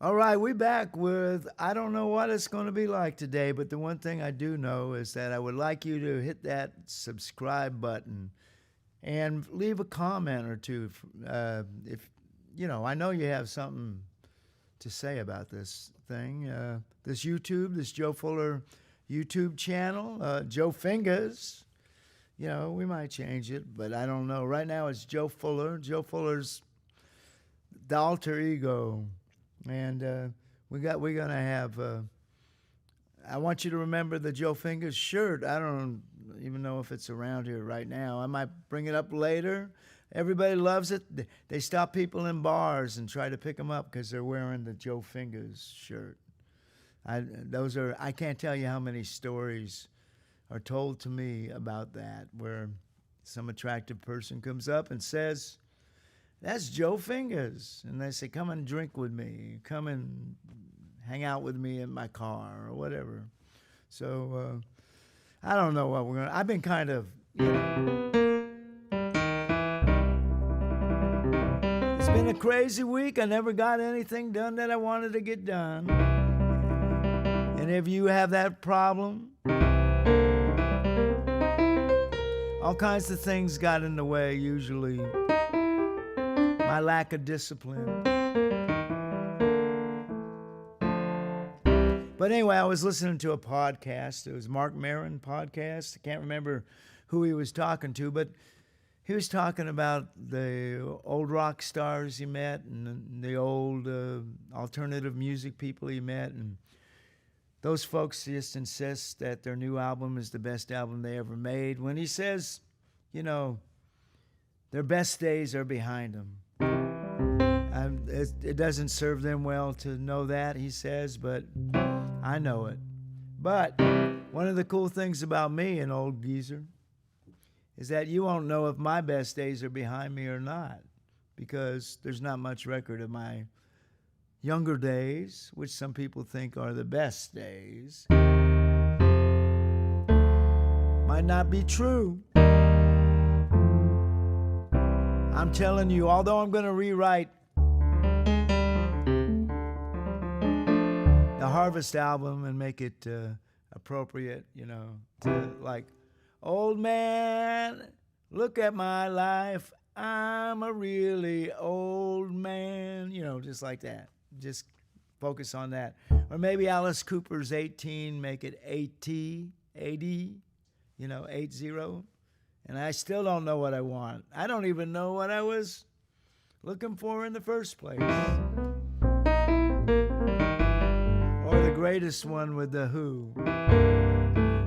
All right, we back with I don't know what it's going to be like today, but the one thing I do know is that I would like you to hit that subscribe button and leave a comment or two. If I know you have something to say about this thing, this Joe Fuller YouTube channel, Joe Fingers. We might change it, but I don't know. Right now it's Joe Fuller. Joe Fuller's the alter ego. And we're gonna have. I want you to remember the Joe Fingers shirt. I don't even know if it's around here right now. I might bring it up later. Everybody loves it. They stop people in bars and try to pick them up because they're wearing the Joe Fingers shirt. I can't tell you how many stories are told to me about that, where some attractive person comes up and says, "That's Joe Fingers." And they say, "Come and drink with me. Come and hang out with me in my car," or whatever. So I don't know what we're going to... I've been kind of... It's been a crazy week. I never got anything done that I wanted to get done. And if you have that problem, all kinds of things got in the way, usually. My lack of discipline. But anyway, I was listening to a podcast. It was Mark Maron podcast. I can't remember who he was talking to, but he was talking about the old rock stars he met and the old alternative music people he met. And those folks just insist that their new album is the best album they ever made. When he says, their best days are behind them. It doesn't serve them well to know that, he says, but I know it. But one of the cool things about me, an old geezer, is that you won't know if my best days are behind me or not, because there's not much record of my younger days, which some people think are the best days. Might not be true. I'm telling you, although I'm going to rewrite the Harvest album and make it appropriate, to like, "Old man, look at my life. I'm a really old man," just like that. Just focus on that. Or maybe Alice Cooper's 18, make it 80, 80, 80. And I still don't know what I want. I don't even know what I was looking for in the first place. Or the greatest one with the Who.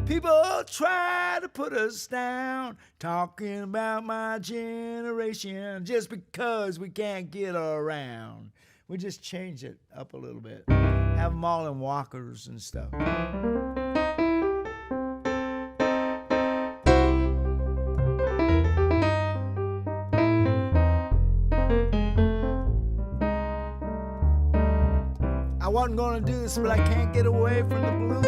People try to put us down, talking about my generation, just because we can't get around. We just change it up a little bit. Have them all in walkers and stuff. I wasn't going to do this, but I can't get away from the blues.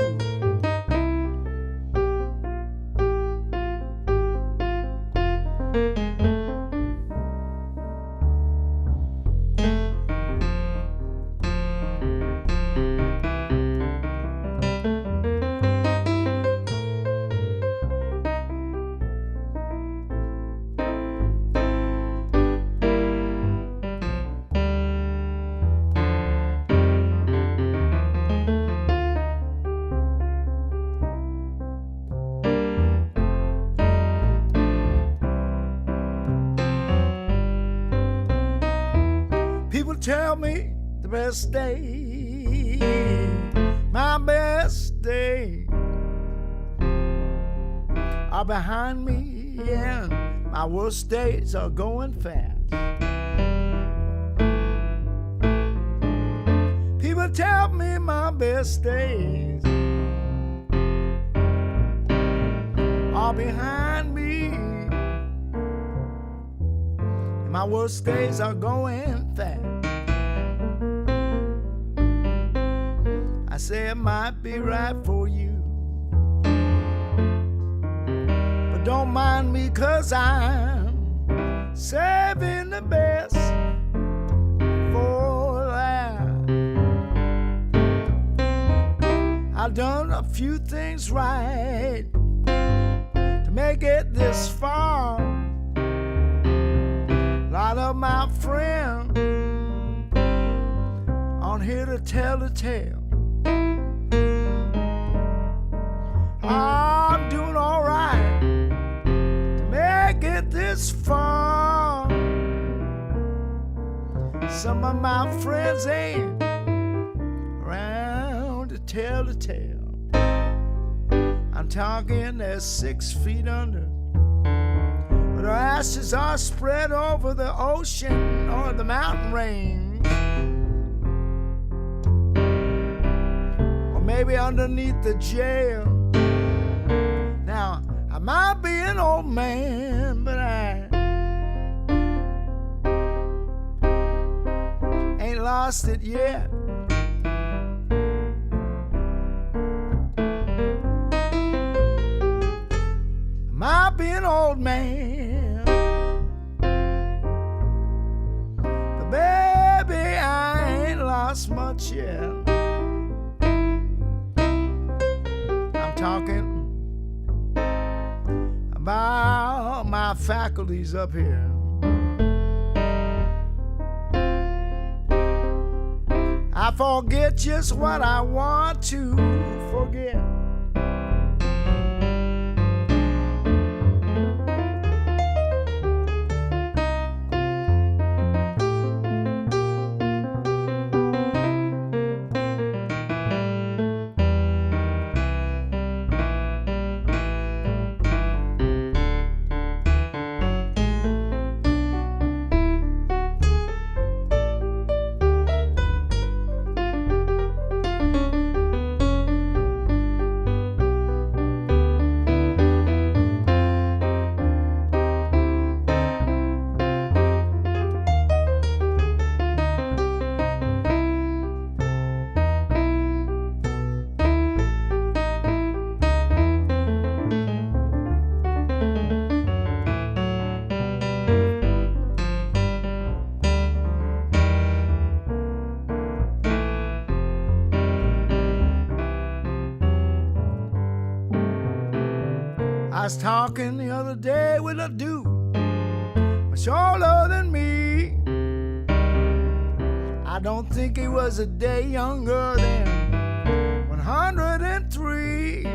Tell me the best day, my best day, are behind me, and my worst days are going fast. People tell me my best days are behind me, and my worst days are going fast. I say it might be right for you, but don't mind me, 'cause I'm saving the best for last. few things right to make it this far. A lot of my friends on here to tell the tale. I'm doing all right to make it this far. Some of my friends ain't around to tell the tale. I'm talking they're 6 feet under, but their ashes are spread over the ocean or the mountain range, or maybe underneath the jail. Now, I might be an old man, but I ain't lost it yet. Might be an old man, but baby, I ain't lost much yet. I'm talking about my faculties up here. I forget just what I want to forget. I was talking the other day with a dude much older than me. I don't think he was a day younger than 103.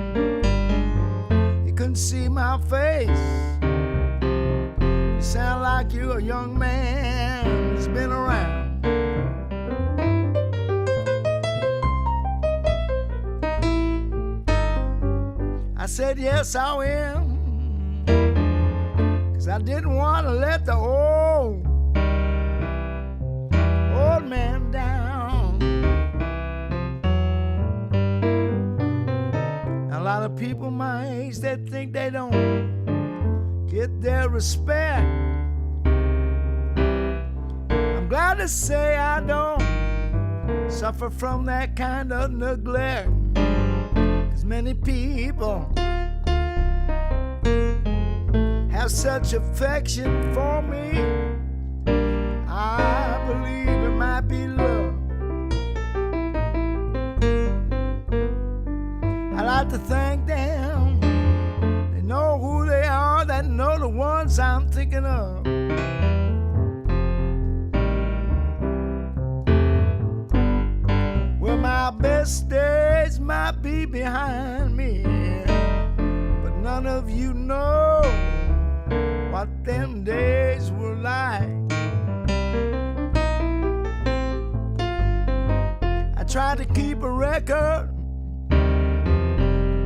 You couldn't see my face. You sound like you're a young man who's been around. I said, yes, I am, 'cause I didn't want to let the old man down. A lot of people my age that think they don't get their respect. I'm glad to say I don't suffer from that kind of neglect. Many people have such affection for me. I believe it might be love. I like to thank them. They know who they are, that know the ones I'm thinking of. Well, my best days might be behind me, but none of you know what them days were like. I tried to keep a record,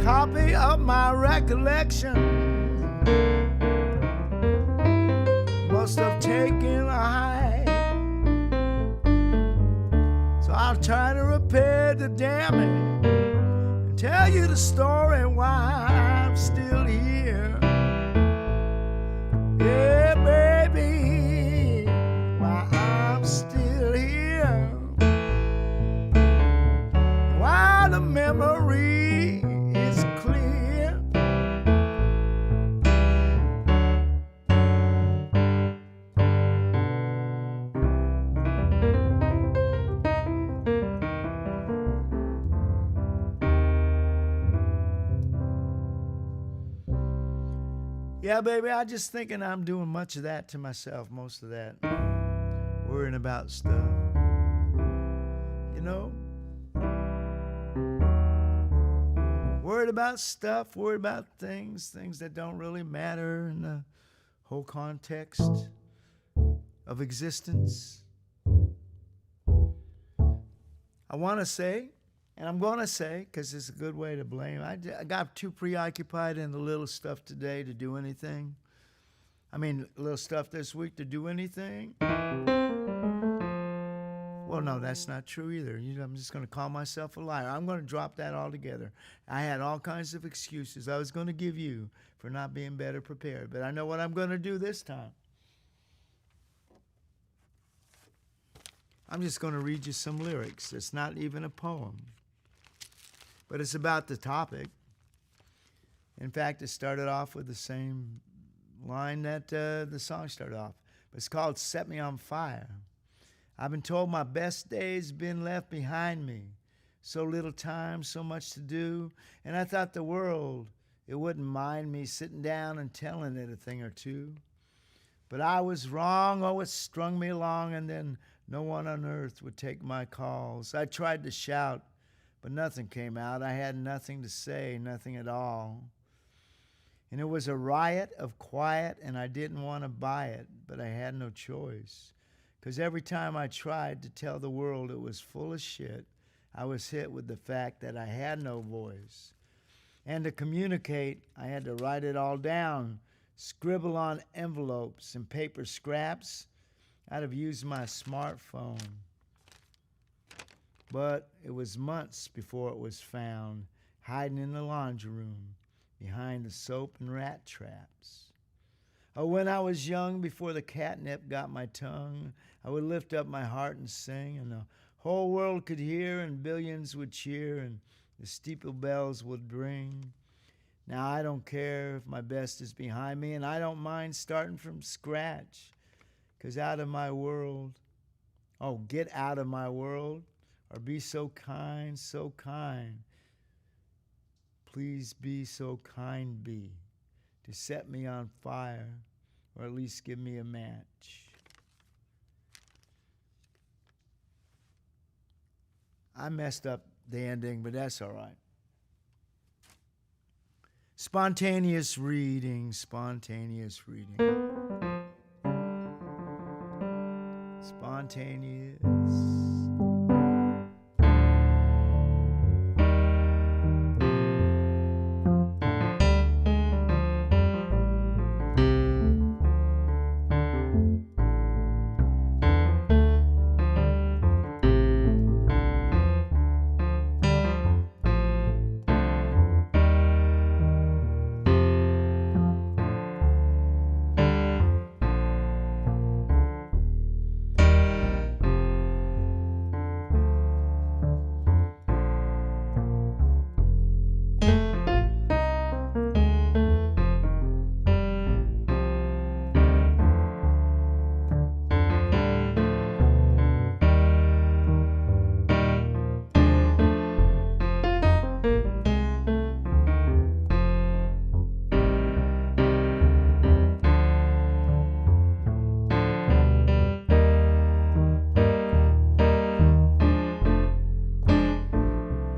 copy of my recollection. Must have taken a hike, so I'll try to repair the damage and tell you the story why I'm still here. Yeah, baby, why I'm still here. Why the memory is clear. Yeah, baby, I just thinking I'm doing much of that to myself, most of that. Worrying about stuff. You know? Worried about stuff, worried about things that don't really matter in the whole context of existence. I want to say, and I'm going to say, because it's a good way to blame, I got too preoccupied in the little stuff today to do anything. I mean, little stuff this week to do anything. Well, no, that's not true either. I'm just going to call myself a liar. I'm going to drop that altogether. I had all kinds of excuses I was going to give you for not being better prepared, but I know what I'm going to do this time. I'm just going to read you some lyrics. It's not even a poem, but it's about the topic. In fact, it started off with the same line that the song started off. But it's called Set Me on Fire. I've been told my best days been left behind me. So little time, so much to do. And I thought the world, it wouldn't mind me sitting down and telling it a thing or two. But I was wrong, oh, it strung me along, and then no one on earth would take my calls. I tried to shout, but nothing came out. I had nothing to say, nothing at all. And it was a riot of quiet, and I didn't want to buy it, but I had no choice. 'Cause every time I tried to tell the world it was full of shit, I was hit with the fact that I had no voice. And to communicate, I had to write it all down, scribble on envelopes and paper scraps. I'd have used my smartphone. But it was months before it was found, hiding in the laundry room, behind the soap and rat traps. Oh, when I was young, before the catnip got my tongue, I would lift up my heart and sing, and the whole world could hear, and billions would cheer, and the steeple bells would ring. Now I don't care if my best is behind me, and I don't mind starting from scratch, 'cause out of my world, oh, get out of my world, or be so kind, so kind. Please be so kind, be, to set me on fire, or at least give me a match. I messed up the ending, but that's all right. Spontaneous reading, spontaneous reading. Spontaneous.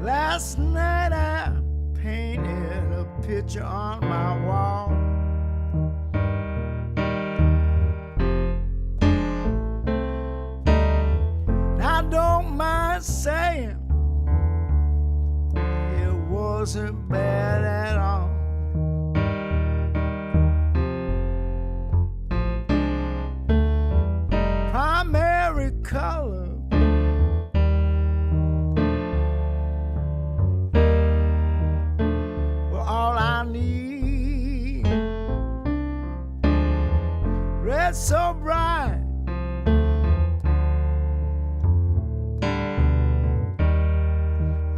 Last night I painted a picture on my wall. I don't mind saying it wasn't bad at all. Primary color so bright,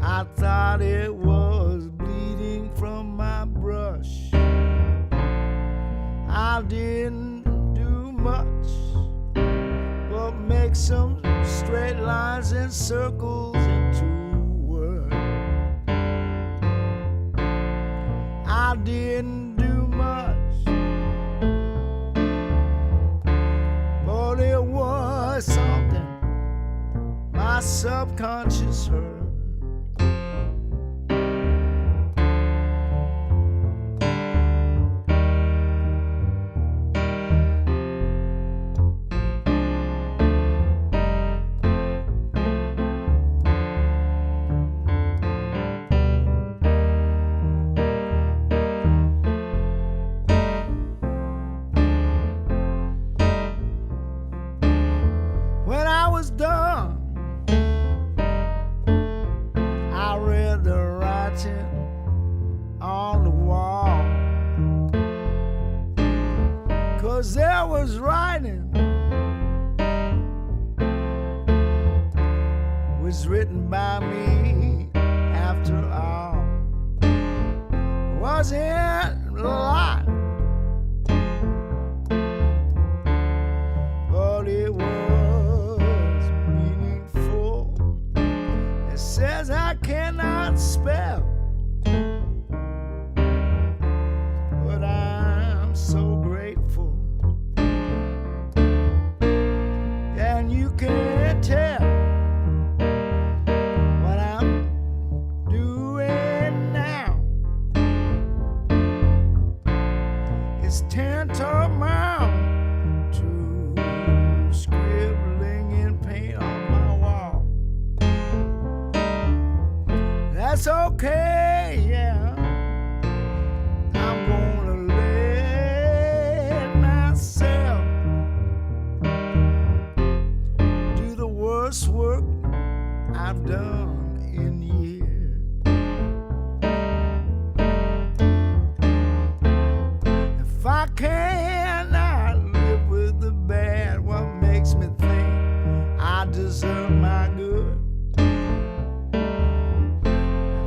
I thought it was bleeding from my brush. I didn't do much but make some straight lines and circles into words. I didn't do much my subconscious heard. When I was done, I read the writing on the wall, 'cause there was writing was written by me after all. Wasn't a lot, but it was meaningful. It says I cannot spell, but I'm so grateful. And you can't tell what I'm doing now. It's tantamount to scribbling in paint on my wall. That's okay, yeah. I'm gonna let myself do the worst work I've done in years. If I cannot live with the bad, what makes me think I deserve my good?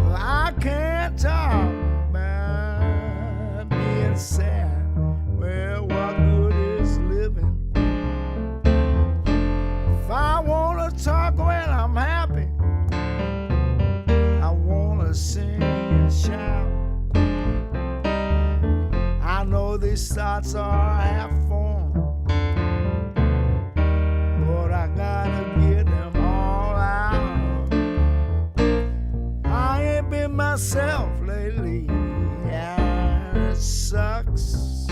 Well, I can't talk about being sad. Well, what good is living? If I wanna talk when I'm happy, I wanna sing and shout. I know these thoughts are half formed, but I gotta get them all out. I ain't been myself lately, and it sucks.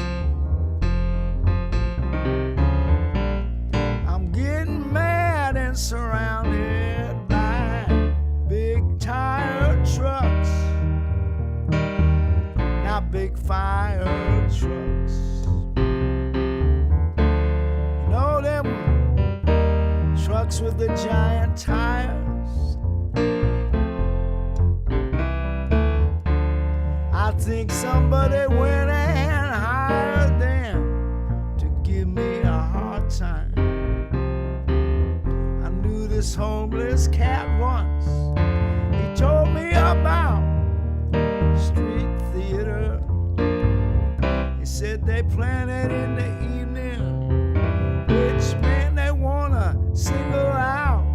I'm getting mad and surrounded by big tire trucks, not big fire trucks. You know them trucks with the giant tires? I think somebody went and hired them to give me a hard time. I knew this homeless cat once. He told me about street theater. He said they plan it in the evening, which man they wanna single out.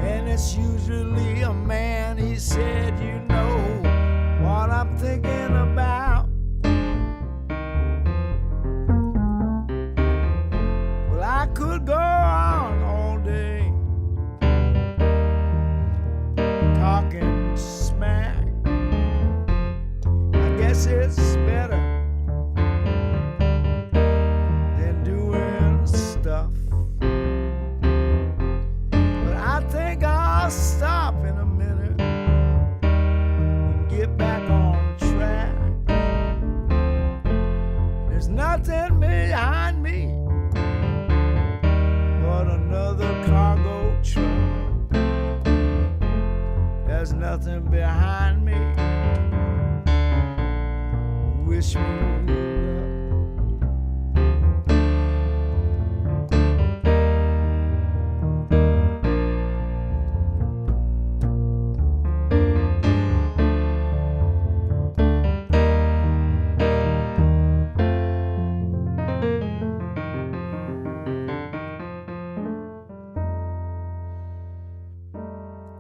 And it's usually a man. He said, you know what I'm thinking about. Well, I could go on all day talking smack. I guess it's better than doing stuff. But I think I'll stop in a minute and get back on track. There's nothing behind me but another cargo truck. There's nothing behind me. Wish me luck.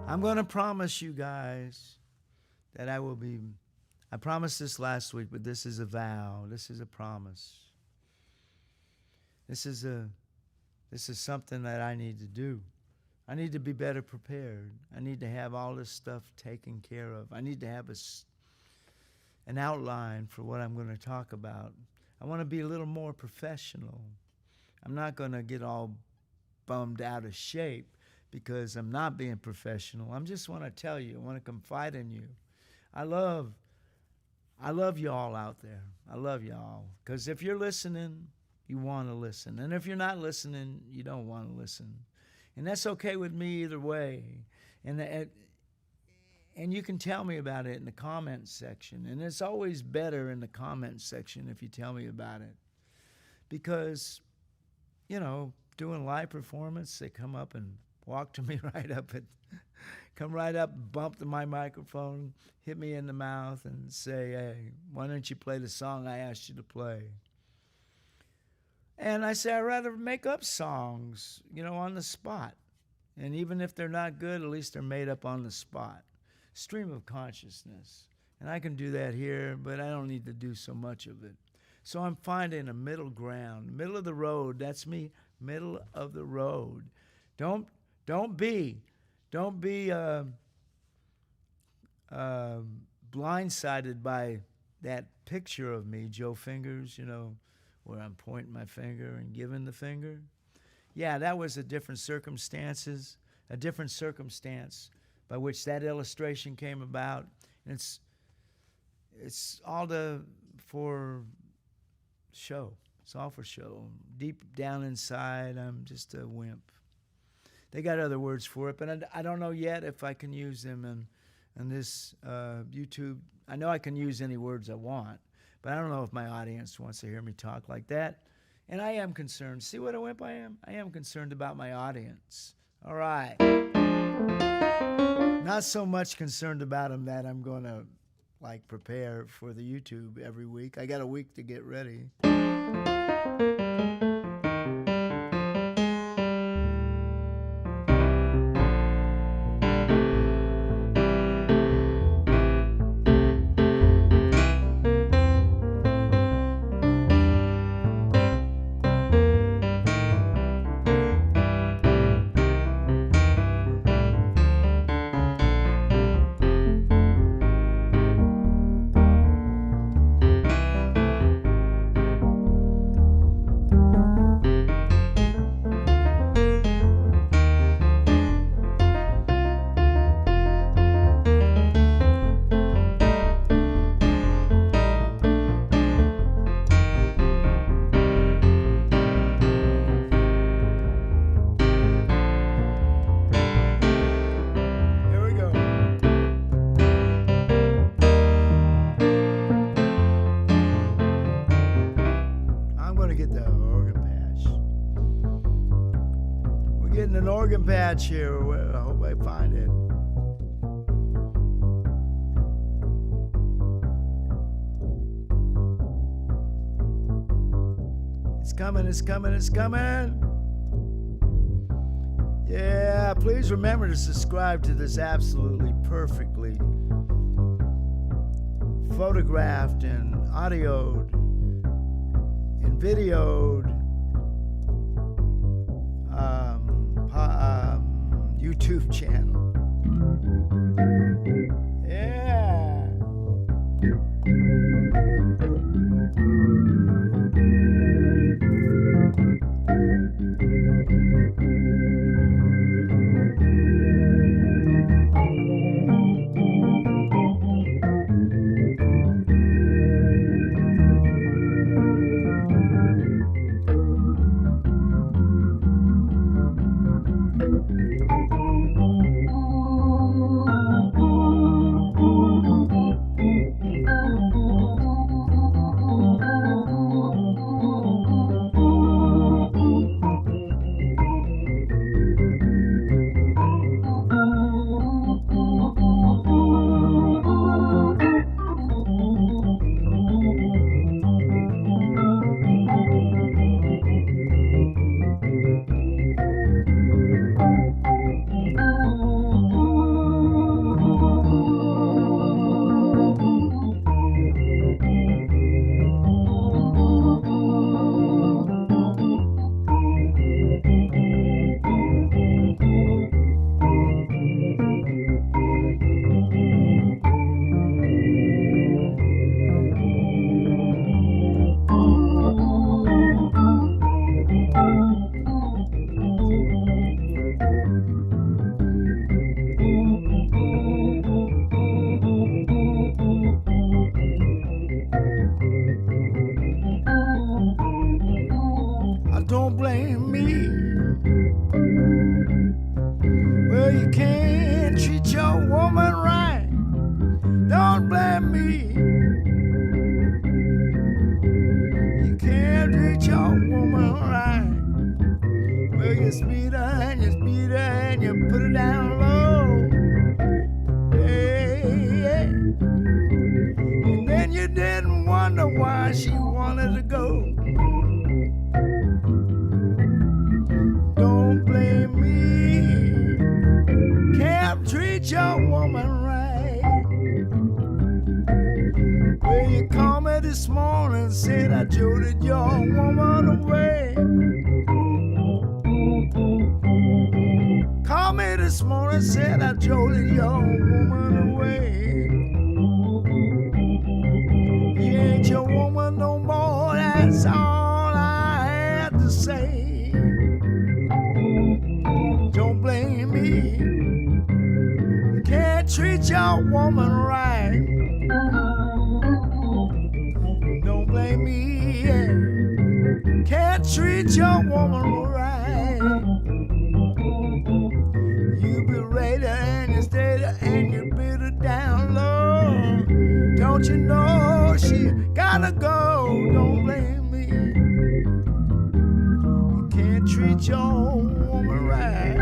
I'm going to promise you guys that I promised this last week, but this is a vow. This is a promise. This is a This is something that I need to do. I need to be better prepared. I need to have all this stuff taken care of. I need to have an outline for what I'm going to talk about. I want to be a little more professional. I'm not going to get all bummed out of shape because I'm not being professional. I just want to tell you, I want to confide in you. I love y'all out there. I love y'all. Because if you're listening, you want to listen. And if you're not listening, you don't want to listen. And that's okay with me either way. And you can tell me about it in the comments section. And it's always better in the comments section if you tell me about it. Because, you know, doing live performance, they come up and walk to me come right up, bump to my microphone, hit me in the mouth and say, hey, why don't you play the song I asked you to play? And I say, I'd rather make up songs, you know, on the spot. And even if they're not good, at least they're made up on the spot. Stream of consciousness. And I can do that here, but I don't need to do so much of it. So I'm finding a middle ground, middle of the road. That's me, middle of the road. Don't be blindsided by that picture of me, Joe Fingers, you know, where I'm pointing my finger and giving the finger. Yeah, that was a different circumstance by which that illustration came about. And it's all for show. It's all for show. Deep down inside, I'm just a wimp. They got other words for it, but I don't know yet if I can use them in this YouTube. I know I can use any words I want, but I don't know if my audience wants to hear me talk like that. And I am concerned. See what a wimp I am? I am concerned about my audience. All right. Not so much concerned about them that I'm going to, like, prepare for the YouTube every week. I got a week to get ready. Patch here. I hope I find it. It's coming, it's coming, it's coming. Yeah, please remember to subscribe to this absolutely perfectly photographed and audioed and videoed YouTube channel. Yeah. and you put it down low. Yeah. And then you didn't wonder why she wanted to go. Don't blame me, can't treat your woman right. Well, you called me this morning, said I jolted your woman away. Called me this morning, said I jolted your woman away. You ain't your woman no more, that's all I had to say. Don't blame me, can't treat your woman right. Don't blame me, yeah. Can't treat your woman right. You berate her and you stayed her and you beat her down low. Don't you know she gotta go? Don't blame me, you can't treat your woman right.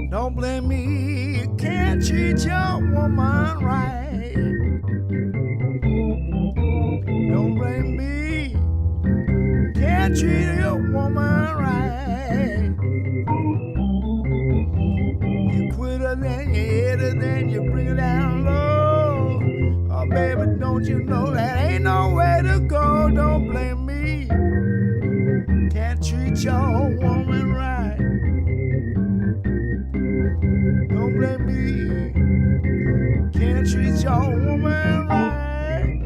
Don't blame me, you can't treat your woman right. Don't blame me, can't treat your woman right. You quit her, then you hit her, then you bring her down low. Oh, baby, don't you know that ain't no way to go? Don't blame me, can't treat your woman right. Don't blame me, can't treat your woman right.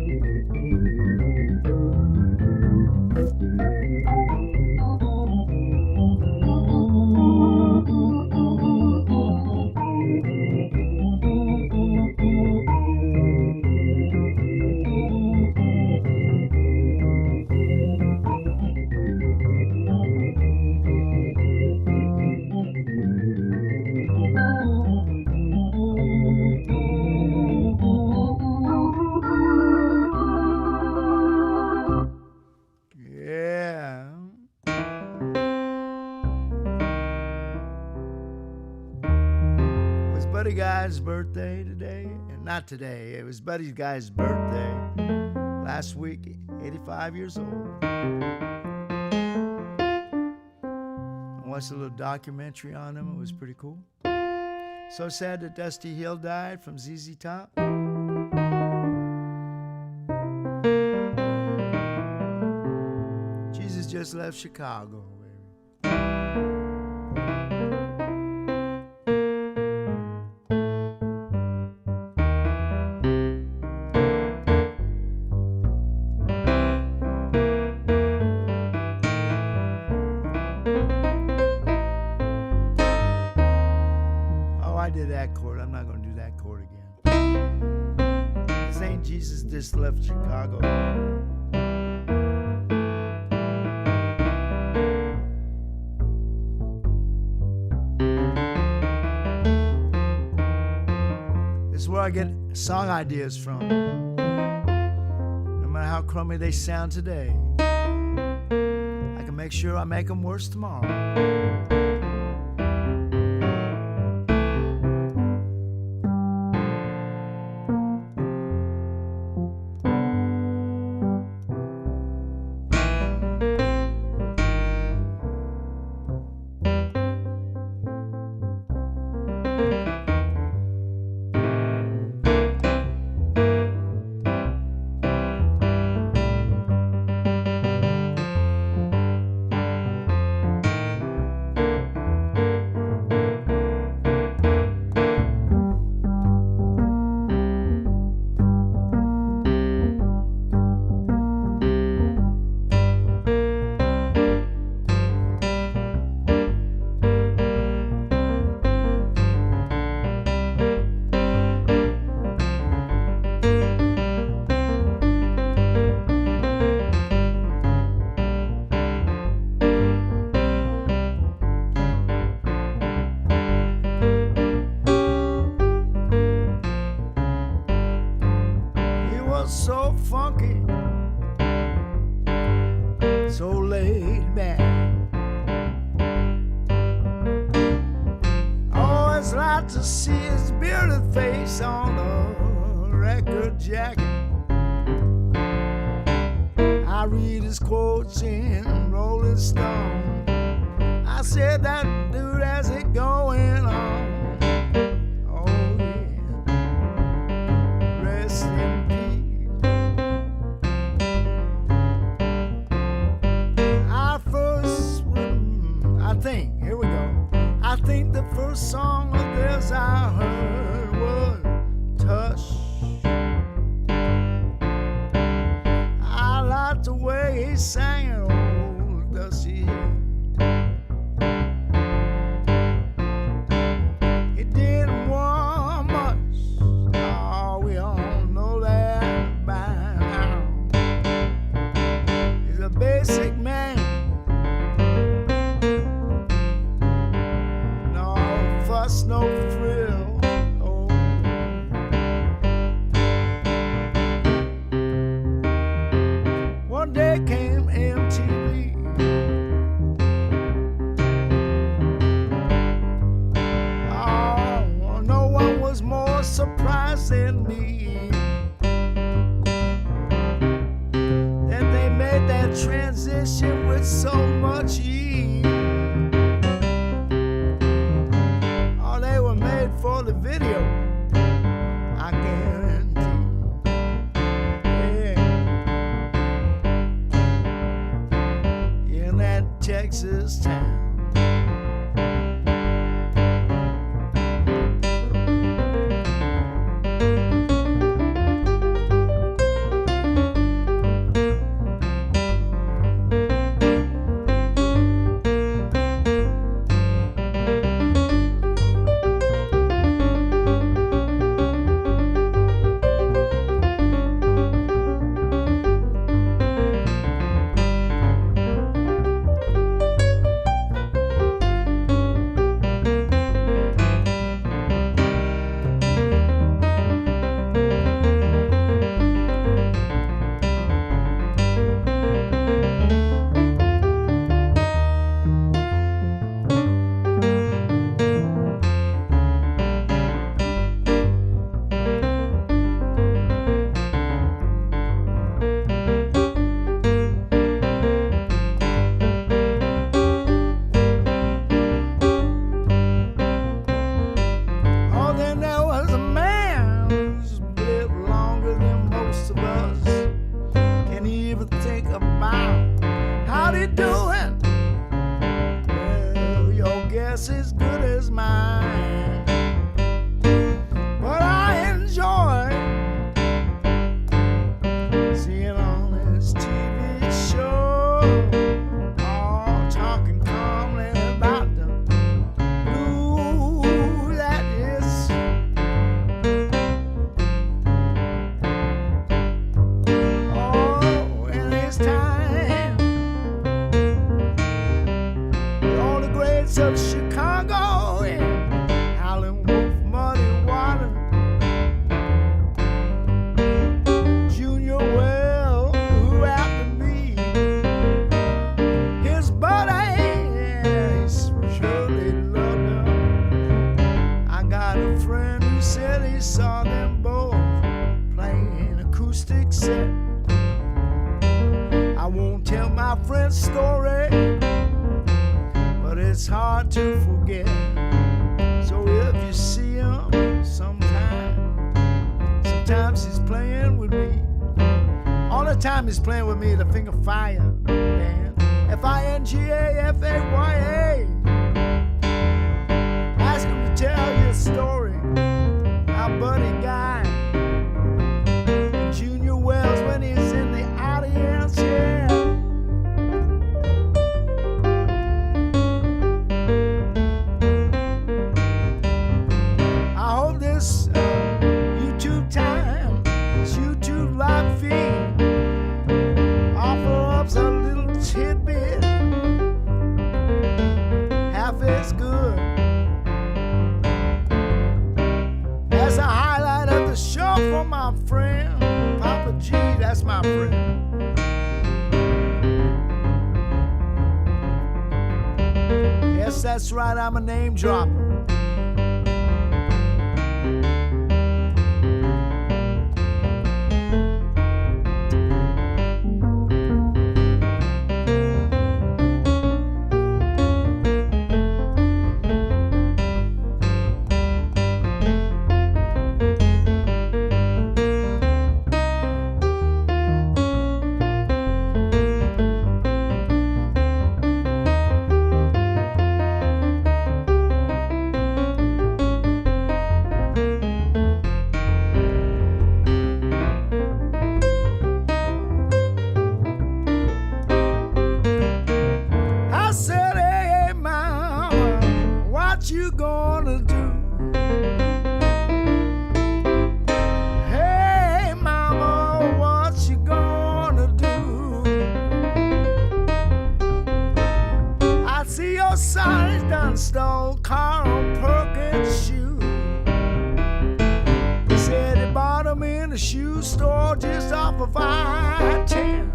Yeah. It was Buddy Guy's birthday today. And not today, it was Buddy Guy's birthday last week, 85 years old. I watched a little documentary on him. It was pretty cool. So sad that Dusty Hill died from ZZ Top. Jesus just left Chicago, baby. Oh, I did that chord. I'm not going to do that chord again. This ain't Jesus just left Chicago. This is where I get song ideas from. No matter how crummy they sound today, I can make sure I make them worse tomorrow. got to see his bearded face on a record jacket. I read his quotes in Rolling Stone. I said, that dude has it going on. Oh yeah, rest in peace. Here we go. I think the first song of theirs I heard was Tush. I liked the way he sang it, oh, does he? It didn't want much, oh, we all know that by now. He's a basic man. No thrill. Oh. One day came MTV. Oh, no one was more surprised than me that they made that transition with so much ease. For the video, I guarantee. Yeah. In that Texas town. As good as mine, but I enjoy seeing on his TV show, all talking calmly about the blue that is. Oh, in his time, with all the greats of Chicago and Howlin' Wolf, Muddy Water, Junior Well, who happened to be his buddy, yeah, he surely loved him. I got a friend who said he saw them both playing acoustic set. I won't tell my friend's story, but it's hard to forget. So if you see him sometimes he's playing with me. All the time he's playing with me, the Finger Fire Band, Fingafaya. Ask him to tell you a story. Our buddy Guy, Junior Wells, when he's in the audience, yeah. YouTube live feed offer up a little tidbit, half as good as a highlight of the show from my friend Papa G. That's my friend. Yes, that's right, I'm a name dropper. what you gonna do? Hey, mama, what you gonna do? I see your son has done stole Carl Perkins' shoe. He said he bought him in a shoe store just off of I-10.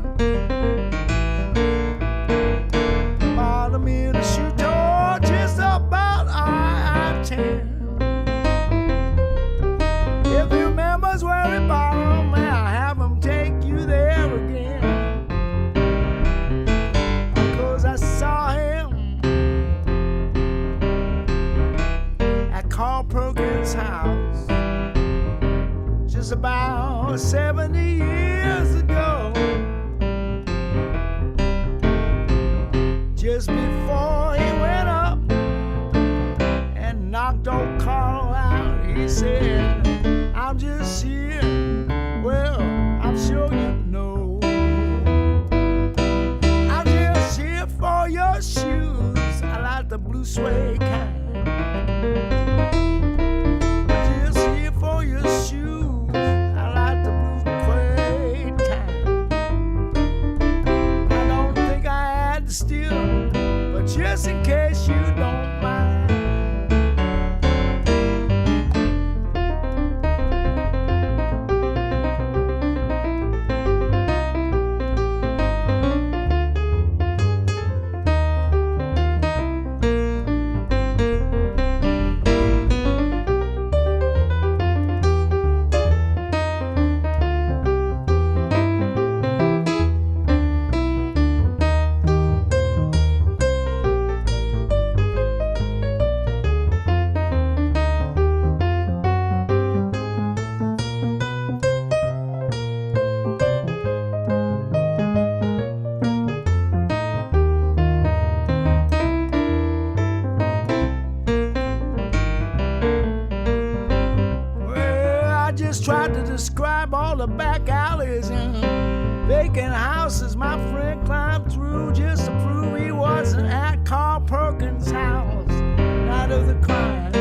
Bought him in a shoe store just about I-10. If you remembers where he bought him, I'll have him take you there again. 'Cause I saw him at Carl Perkins' house just about 70 years ago. Just before he went up and knocked old Carl out, he said, I'm just here, well, I'm sure you know, I'm just here for your shoes. I like the blue suede kind. I'm just here for your shoes. I like the blue suede kind. I don't think I had to steal them, but just in case you don't mind. Tried to describe all the back alleys and vacant houses my friend climbed through just to prove he wasn't at Carl Perkins' house night of the crime.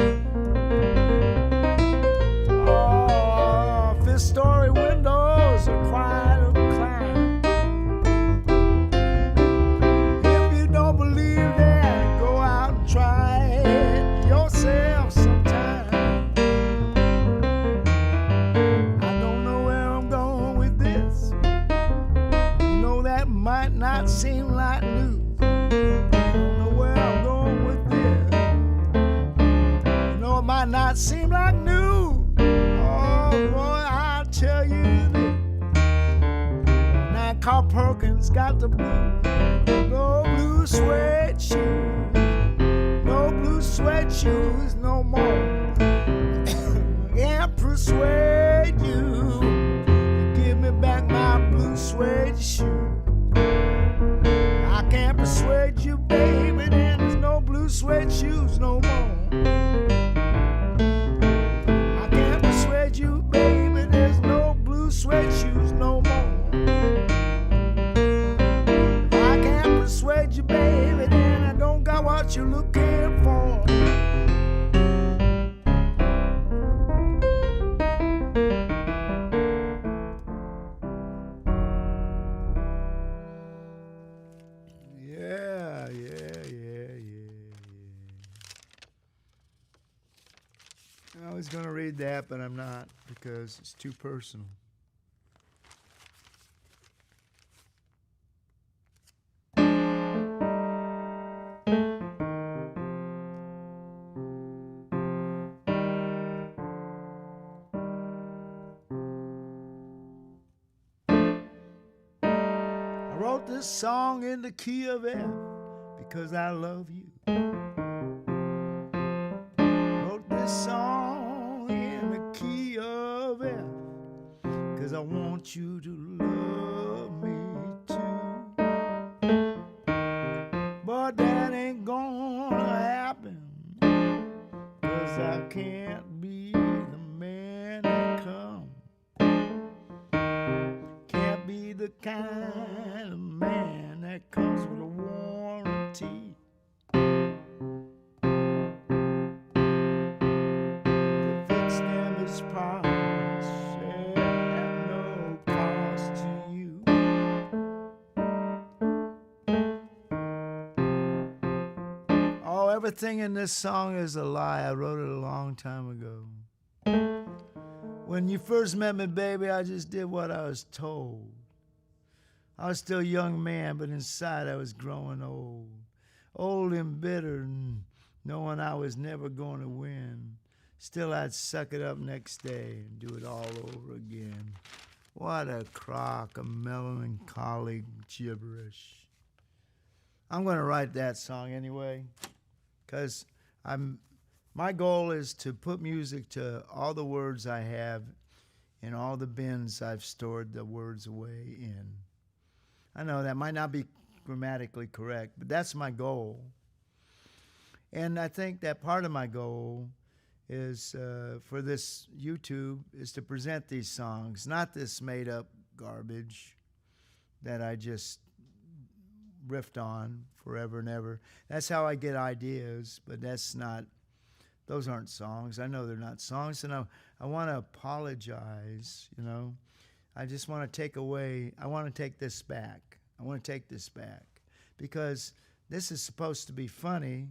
Oh, fifth-story windows are quite a climb. If you don't believe that, go out and try it yourself sometime. Might not seem like news. I don't know where I'm going with this. You know, it might not seem like news. Oh boy, I'll tell you this. Now Carl Perkins got the blues. No blue suede shoes. No blue suede shoes no more. Can't persuade you to give me back my blue suede shoes. I can't persuade you, baby, then there's no blue suede shoes no more. I can't persuade you, baby, there's no blue suede shoes no more. If I can't persuade you, baby, then I don't got what you're looking for. I was going to read that, but I'm not because it's too personal. I wrote this song in the key of F because I love you. Wrote this song in the key of F because I want you to love me too. But that ain't gonna happen, 'cause I can't be the man that comes. Can't be the kind of man that comes with a warranty. everything in this song is a lie. I wrote it a long time ago. When you first met me, baby, I just did what I was told. I was still a young man, but inside I was growing old. Old and bitter, and knowing I was never going to win. Still, I'd suck it up next day and do it all over again. What a crock of melancholy gibberish. I'm going to write that song anyway, because my goal is to put music to all the words I have in all the bins I've stored the words away in. I know that might not be grammatically correct, but that's my goal. And I think that part of my goal is for this YouTube is to present these songs, not this made-up garbage that I just riffed on forever and ever. That's how I get ideas, but those aren't songs. I know they're not songs, and I want to apologize, you know. I just want to I want to take this back. I want to take this back because this is supposed to be funny,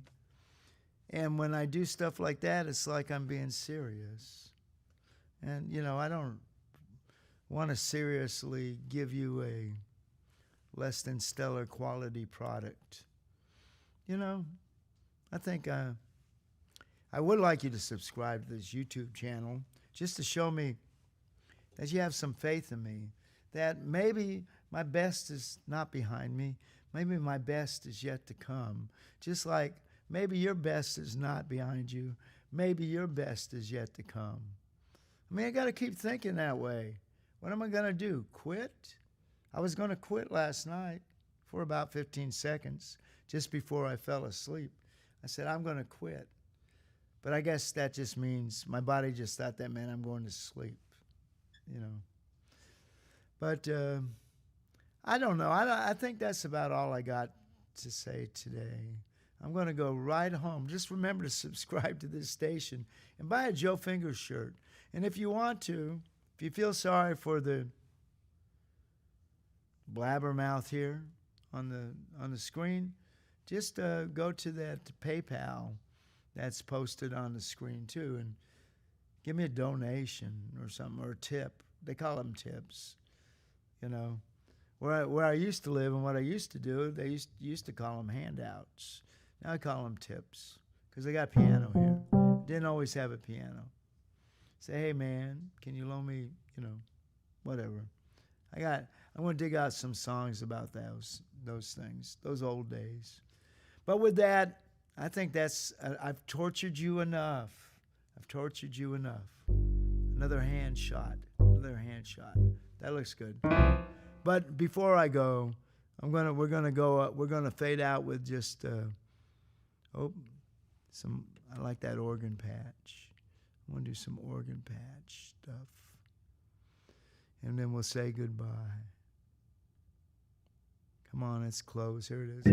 and when I do stuff like that, it's like I'm being serious. And, you know, I don't want to seriously give you a less than stellar quality product. You know, I think I would like you to subscribe to this YouTube channel just to show me that you have some faith in me, that maybe my best is not behind me. Maybe my best is yet to come. Just like maybe your best is not behind you. Maybe your best is yet to come. I mean, I got to keep thinking that way. What am I going to do? Quit? I was going to quit last night for about 15 seconds, just before I fell asleep. I said, I'm going to quit. But I guess that just means my body just thought that meant I'm going to sleep, you know. But I don't know. I think that's about all I got to say today. I'm going to go right home. Just remember to subscribe to this station and buy a Joe Fingers shirt. And if you want to, if you feel sorry for the blabbermouth here on the screen, just go to that PayPal that's posted on the screen too, and give me a donation or something, or a tip. They call them tips, you know. Where I used to live and what I used to do, they used to call them handouts. Now I call them tips because I got a piano here. Didn't always have a piano. Say, hey man, can you loan me, you know, whatever. I'm going to dig out some songs about those things, those old days. But with that, I think I've tortured you enough. I've tortured you enough. Another hand shot. That looks good. But before I go, we're gonna fade out with just I like that organ patch. I want to do some organ patch stuff. And then we'll say goodbye. Come on, let's close. Here it is.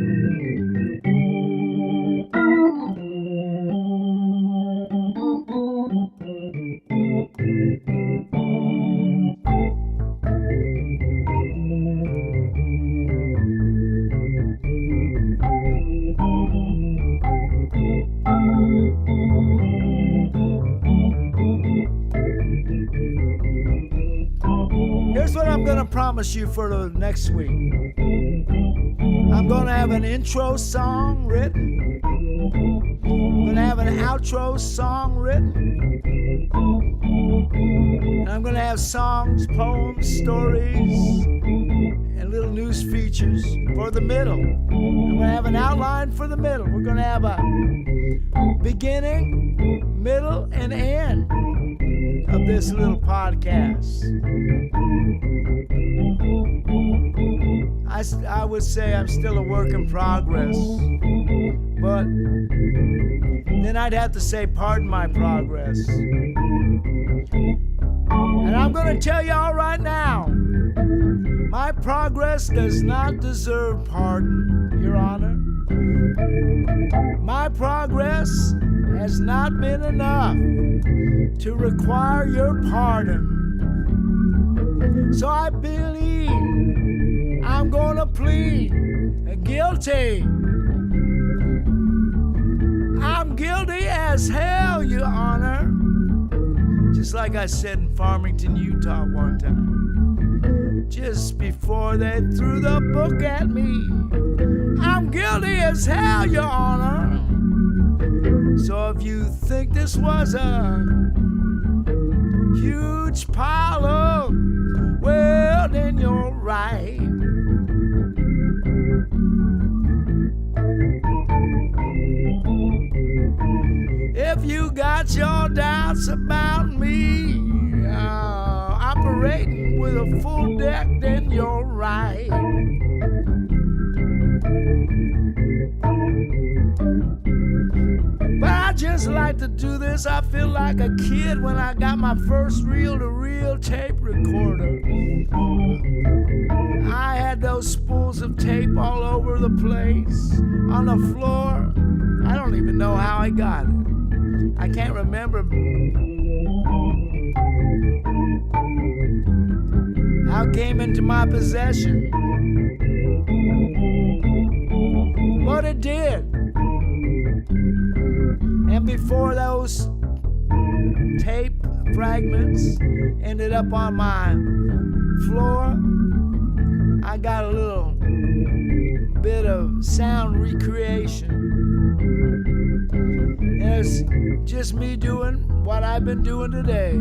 Here's what I'm going to promise you for the next week. I'm going to have an intro song written. I'm going to have an outro song written. And I'm going to have songs, poems, stories, and little news features for the middle. I'm going to have an outline for the middle. We're going to have a beginning, middle, and end of this little podcast. I would say I'm still a work in progress, but then I'd have to say pardon my progress. And I'm going to tell y'all right now, my progress does not deserve pardon, Your Honor. My progress has not been enough to require your pardon. So I believe I'm gonna plead guilty. as hell, Your Honor. Just like I said in Farmington, Utah one time. Just before they threw the book at me. I'm guilty as hell, Your Honor. So if you think this was a huge pile of, well, then you're right. If you got your doubts about me operating with a full deck, then you're right. But I just like to do this. I feel like a kid when I got my first reel-to-reel tape recorder. I had those spools of tape all over the place, on the floor. I don't even know how I got it. I can't remember how it came into my possession. But it did. And before those tape fragments ended up on my floor, I got a little bit of sound recreation. And it's just me doing what I've been doing today.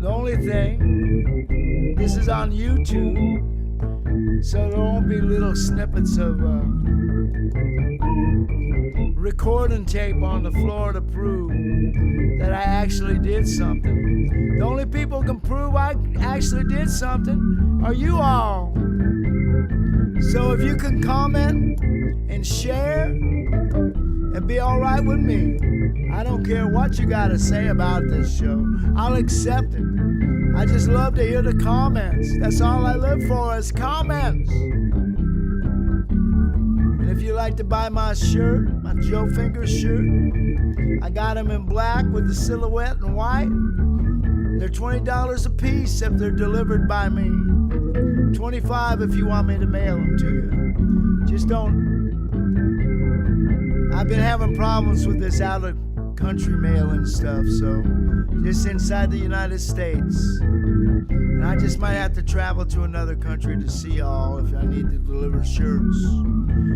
The only thing, this is on YouTube, so there won't be little snippets of recording tape on the floor to prove that I actually did something. The only people who can prove I actually did something are you all. So if you can comment and share, it'd be all right with me. I don't care what you got to say about this show. I'll accept it. I just love to hear the comments. That's all I live for is comments. And if you like to buy my shirt, my Joe Fingers shirt, I got them in black with the silhouette in white. They're $20 a piece if they're delivered by me. $25 if you want me to mail them to you. Just don't. I've been having problems with this out-of-country mail and stuff, so just inside the United States. And I just might have to travel to another country to see y'all if I need to deliver shirts.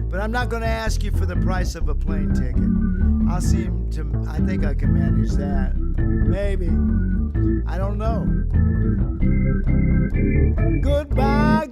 But I'm not going to ask you for the price of a plane ticket. I think I can manage that. Maybe. I don't know. Goodbye.